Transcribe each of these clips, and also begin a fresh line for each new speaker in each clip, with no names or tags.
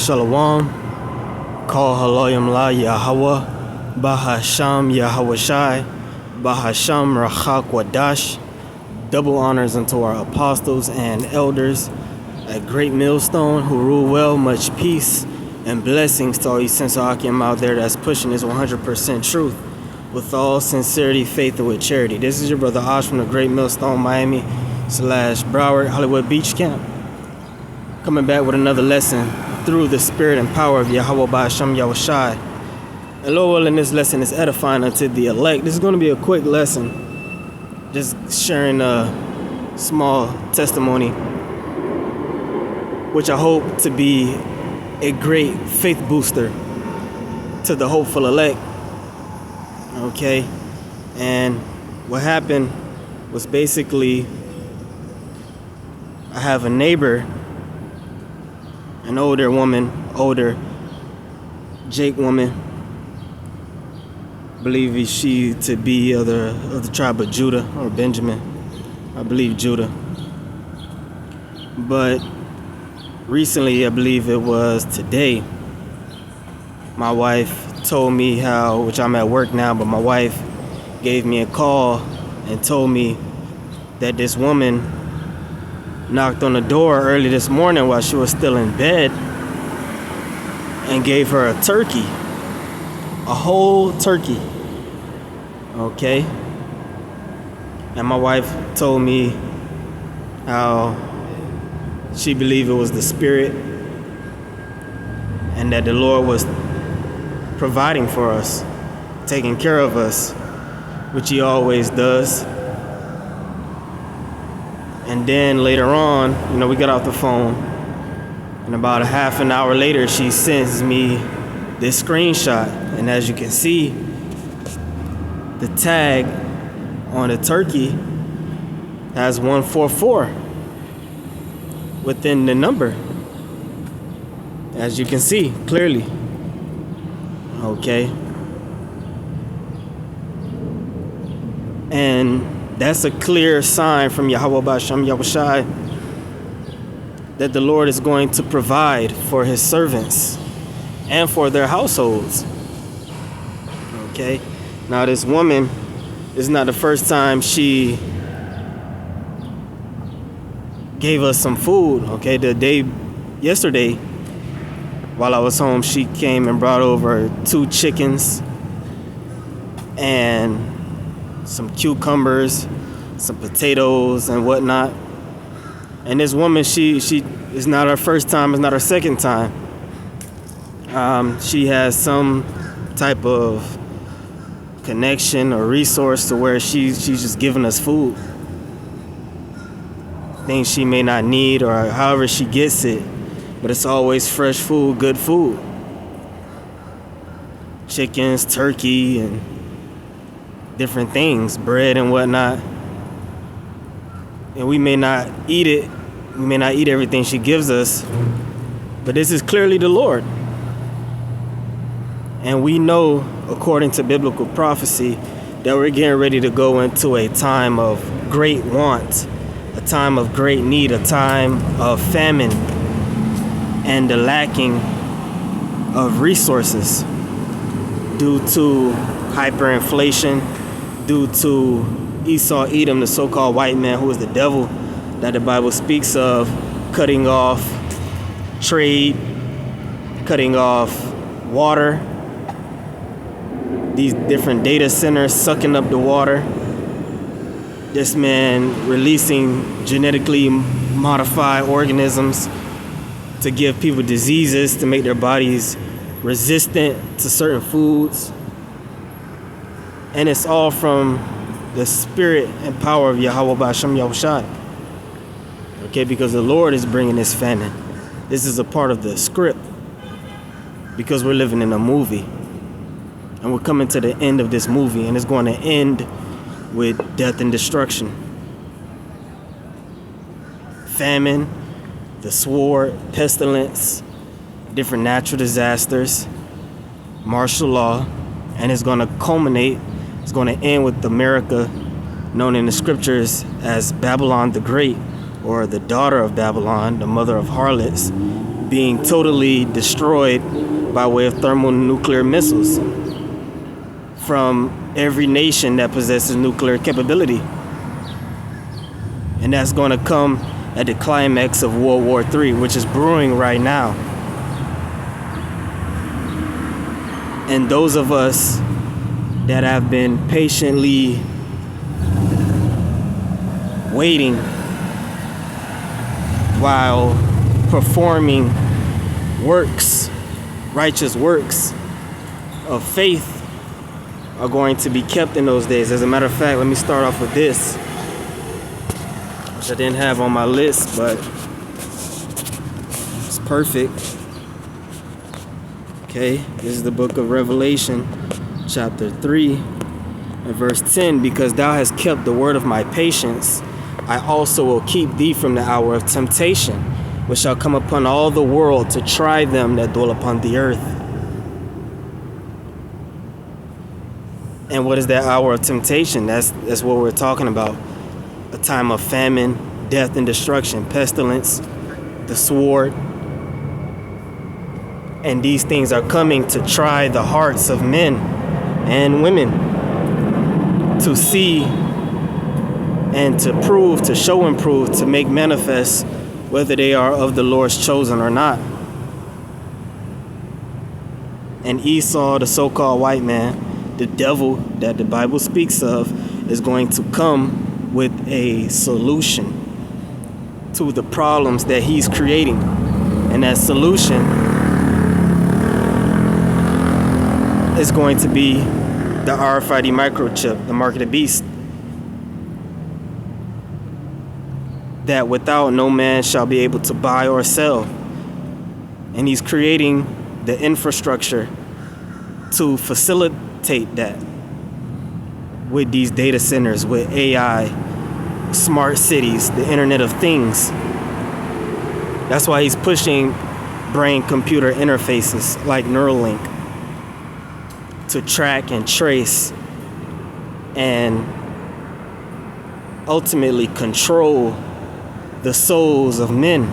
Shalom, Kol Haloyim La Yahweh, Bahasham Yahweh Shai, Bahasham Rachak Wadash. Double honors unto our apostles and elders at Great Millstone who rule well, much peace and blessings to all you Sensor Akim out there that's pushing this 100% truth with all sincerity, faith, and with charity. This is your brother Osh from the Great Millstone, Miami / Broward, Hollywood Beach Camp. Coming back with another lesson through the spirit and power of Yahweh Ba'asham Yahweh Shai. And Lord willing, this lesson is edifying unto the elect. This is going to be a quick lesson. Just sharing a small testimony, which I hope to be a great faith booster to the hopeful elect. Okay? And what happened was basically I have a neighbor, an older Jake woman, believe she to be of the tribe of Judah or Benjamin. I believe Judah. But recently, I believe it was today, my wife told me how, which I'm at work now, but my wife gave me a call and told me that this woman knocked on the door early this morning while she was still in bed and gave her a turkey. A whole turkey. Okay? And my wife told me how she believed it was the Spirit and that the Lord was providing for us, taking care of us, which He always does. And then later on, we got off the phone, and about a half an hour later, she sends me this screenshot. And as you can see, the tag on the turkey has 144 within the number, as you can see clearly. Okay. And that's a clear sign from Yahweh Ba'asham Yahweh Shai that the Lord is going to provide for His servants and for their households. Okay. Now this woman, is not the first time she gave us some food. Okay. Yesterday, while I was home, she came and brought over 2 chickens and some cucumbers, some potatoes and whatnot. And this woman, she is not her first time, it's not her second time. She has some type of connection or resource to where she's just giving us food. Things she may not need or however she gets it, but it's always fresh food, good food. Chickens, turkey, and different things, bread and whatnot. And we may not eat it, we may not eat everything she gives us, but this is clearly the Lord. And we know, according to biblical prophecy, that we're getting ready to go into a time of great want, a time of great need, a time of famine, and the lacking of resources due to hyperinflation, due to Esau, Edom, the so-called white man who is the devil that the Bible speaks of, cutting off trade, cutting off water, these different data centers sucking up the water, this man releasing genetically modified organisms to give people diseases, to make their bodies resistant to certain foods. And it's all from the spirit and power of Yahweh Ba'asham Yahweh Shai. Okay, because the Lord is bringing this famine. This is a part of the script, because we're living in a movie. And we're coming to the end of this movie, and it's going to end with death and destruction. Famine, the sword, pestilence, different natural disasters, martial law, and it's going to culminate, it's going to end with America, known in the scriptures as Babylon the Great, or the daughter of Babylon, the mother of harlots, being totally destroyed by way of thermonuclear missiles from every nation that possesses nuclear capability. And that's going to come at the climax of World War III, which is brewing right now. And those of us that have been patiently waiting while performing works, righteous works of faith, are going to be kept in those days. As a matter of fact, let me start off with this, which I didn't have on my list, but it's perfect. Okay, this is the book of Revelation, chapter 3, and verse 10. Because thou hast kept the word of my patience, I also will keep thee from the hour of temptation, which shall come upon all the world to try them that dwell upon the earth. And what is that hour of temptation? That's what we're talking about. A time of famine, death and destruction, pestilence, the sword. And these things are coming to try the hearts of men and women, to see and to prove, to show and prove, to make manifest whether they are of the Lord's chosen or not. And Esau, the so-called white man, the devil that the Bible speaks of, is going to come with a solution to the problems that he's creating. And that solution is going to be the RFID microchip, the mark of the beast, that without no man shall be able to buy or sell. And he's creating the infrastructure to facilitate that with these data centers, with AI, smart cities, the Internet of Things. That's why he's pushing brain-computer interfaces like Neuralink to track and trace and ultimately control the souls of men.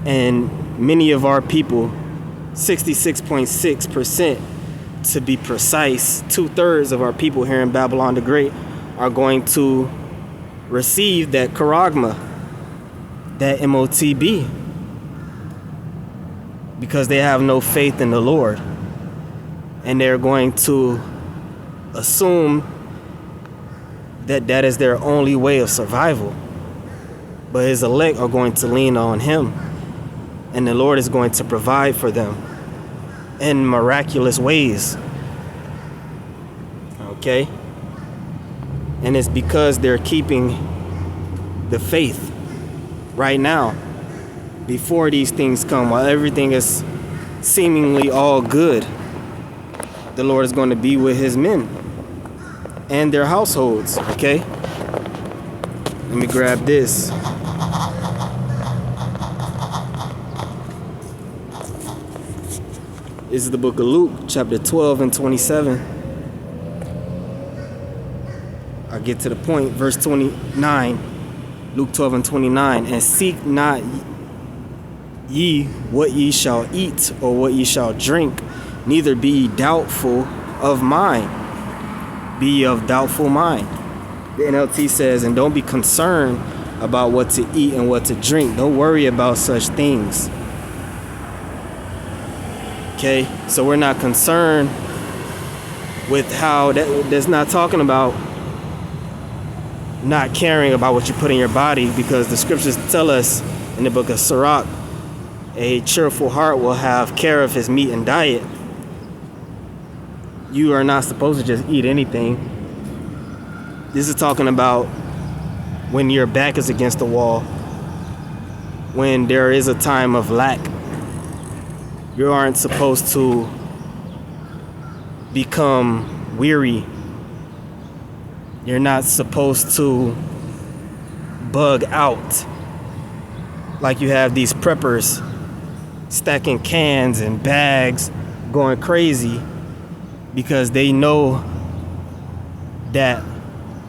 And many of our people, 66.6% to be precise, 2/3 of our people here in Babylon the Great are going to receive that charagma, that MOTB, because they have no faith in the Lord. And they're going to assume that that is their only way of survival. But his elect are going to lean on him. And the Lord is going to provide for them in miraculous ways. Okay? And it's because they're keeping the faith right now, before these things come, while everything is seemingly all good. The Lord is going to be with his men and their households. Okay? Let me grab this. This is the book of Luke, chapter 12 and 27. I'll get to the point. Verse 29. Luke 12 and 29. And seek not ye what ye shall eat or what ye shall drink, neither be ye doubtful of mind. Be ye of doubtful mind. The NLT says, and don't be concerned about what to eat and what to drink. Don't worry about such things. Okay, so we're not concerned with how that's not talking about not caring about what you put in your body, because the scriptures tell us in the book of Sirach, a cheerful heart will have care of his meat and diet. You are not supposed to just eat anything. This is talking about when your back is against the wall, when there is a time of lack. You aren't supposed to become weary. You're not supposed to bug out like you have these preppers stacking cans and bags, going crazy because they know that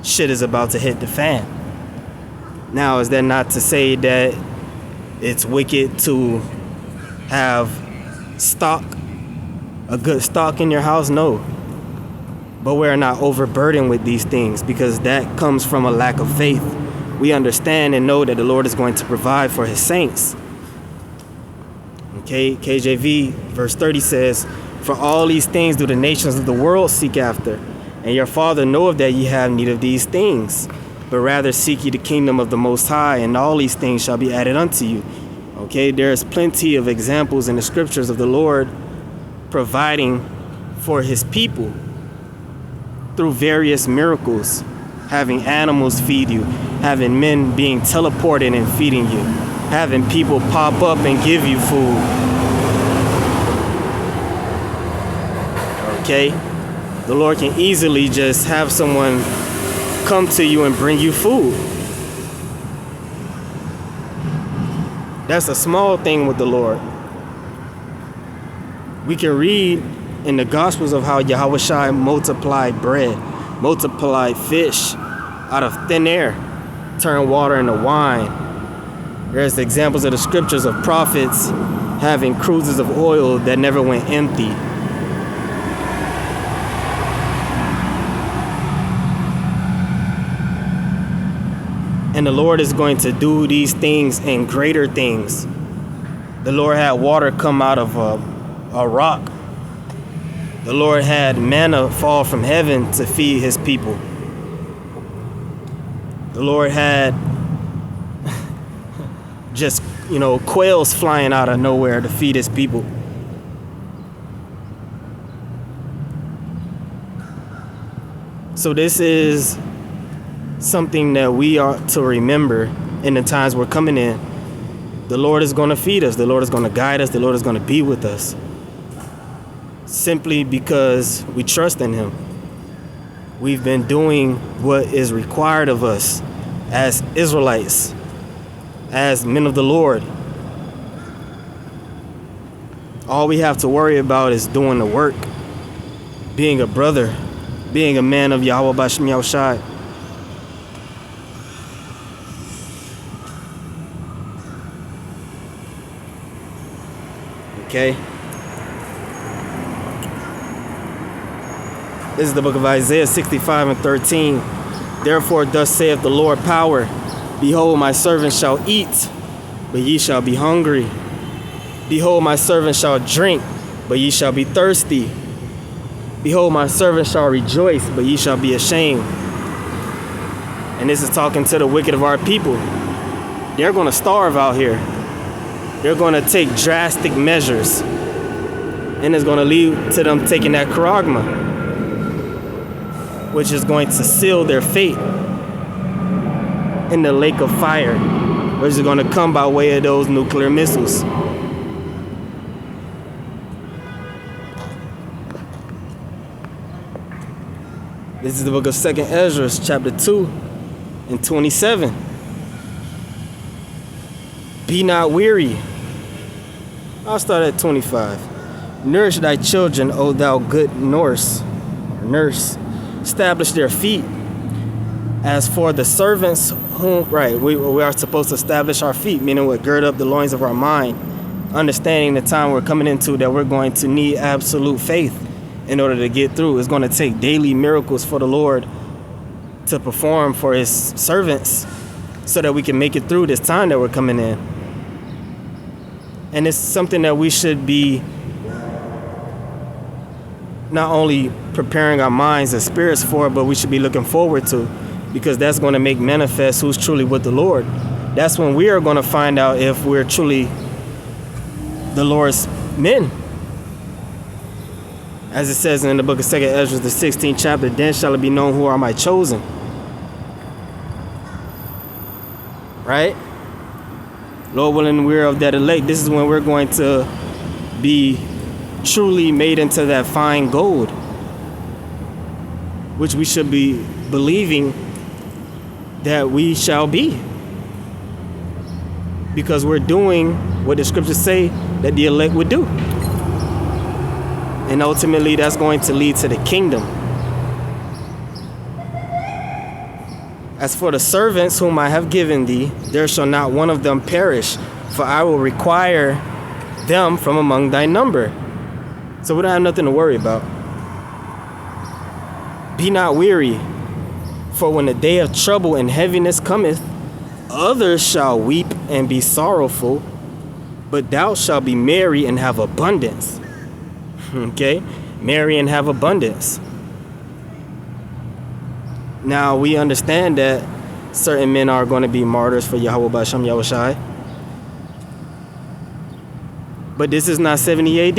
shit is about to hit the fan. Now, is that not to say that it's wicked to have stock, a good stock in your house? No. But we're not overburdened with these things, because that comes from a lack of faith. We understand and know that the Lord is going to provide for his saints. Okay, KJV verse 30 says, "For all these things do the nations of the world seek after, and your Father knoweth that ye have need of these things. But rather seek ye the kingdom of the Most High, and all these things shall be added unto you." Okay, there's plenty of examples in the scriptures of the Lord providing for his people through various miracles, having animals feed you, having men being teleported and feeding you, having people pop up and give you food. Okay? The Lord can easily just have someone come to you and bring you food. That's a small thing with the Lord. We can read in the Gospels of how Yahweh Shai multiplied bread, multiplied fish out of thin air, turned water into wine. There's examples of the scriptures of prophets having cruises of oil that never went empty. And the Lord is going to do these things and greater things. The Lord had water come out of a rock. The Lord had manna fall from heaven to feed his people. The Lord had just, quails flying out of nowhere to feed his people. So this is something that we are to remember in the times we're coming in. The Lord is going to feed us. The Lord is going to guide us. The Lord is going to be with us. Simply because we trust in him. We've been doing what is required of us as Israelites, as men of the Lord. All we have to worry about is doing the work, being a brother, being a man of Yahweh Bashem Yahushai. Okay. This is the book of Isaiah 65 and 13. "Therefore thus saith the Lord power, Behold, my servant shall eat, but ye shall be hungry. Behold, my servant shall drink, but ye shall be thirsty. Behold, my servant shall rejoice, but ye shall be ashamed." And this is talking to the wicked of our people. They're going to starve out here. They're going to take drastic measures. And it's going to lead to them taking that charagma, which is going to seal their fate in the lake of fire, which is going to come by way of those nuclear missiles. This is the book of 2nd Ezra, chapter 2 and 27. "Be not weary." I'll start at 25. "Nourish thy children, O thou good nurse. Establish their feet. As for the servants whom," right, we are supposed to establish our feet, meaning we gird up the loins of our mind, understanding the time we're coming into that we're going to need absolute faith in order to get through. It's going to take daily miracles for the Lord to perform for his servants so that we can make it through this time that we're coming in. And it's something that we should be not only preparing our minds and spirits for, but we should be looking forward to, because that's going to make manifest who's truly with the Lord. That's when we are going to find out if we're truly the Lord's men. As it says in the book of 2nd Ezra, the 16th chapter, "Then shall it be known who are my chosen." Right? Lord willing, we're of that elect. This is when we're going to be truly made into that fine gold, which we should be believing that we shall be, because we're doing what the scriptures say that the elect would do. And ultimately that's going to lead to the kingdom. As for the servants whom I have given thee, there shall not one of them perish, for I will require them from among thy number. So we don't have nothing to worry about. Be not weary, for when the day of trouble and heaviness cometh, others shall weep and be sorrowful, but thou shalt be merry and have abundance. Okay? Marry and have abundance. Now, we understand that certain men are going to be martyrs for Yahweh B'Shem Yahushai. But this is not 70 AD.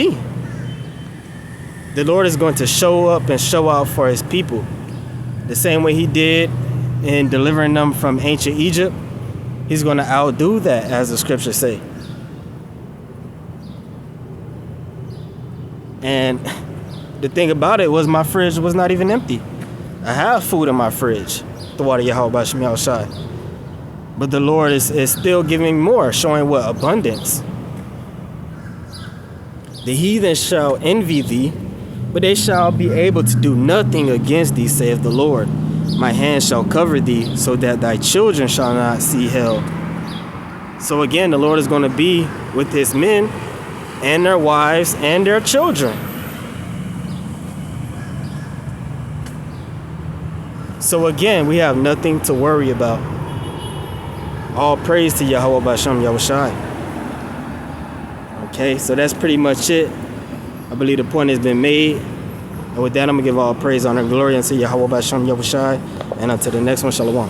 The Lord is going to show up and show out for his people. The same way he did in delivering them from ancient Egypt. He's going to outdo that, as the scriptures say. And the thing about it was my fridge was not even empty. I have food in my fridge, the water Yahweh B'Shem Yahushai. But the Lord is still giving more, showing what? Abundance. The heathen shall envy thee, but they shall be able to do nothing against thee, saith the Lord. My hand shall cover thee, so that thy children shall not see hell. So again, the Lord is going to be with his men and their wives and their children. So again, we have nothing to worry about. All praise to Yahweh B'Shem Yahushai. Okay, so that's pretty much it. I believe the point has been made. And with that, I'm going to give all praise, honor, and glory unto Yahweh B'Shem Yahushai. And until the next one, Shalom.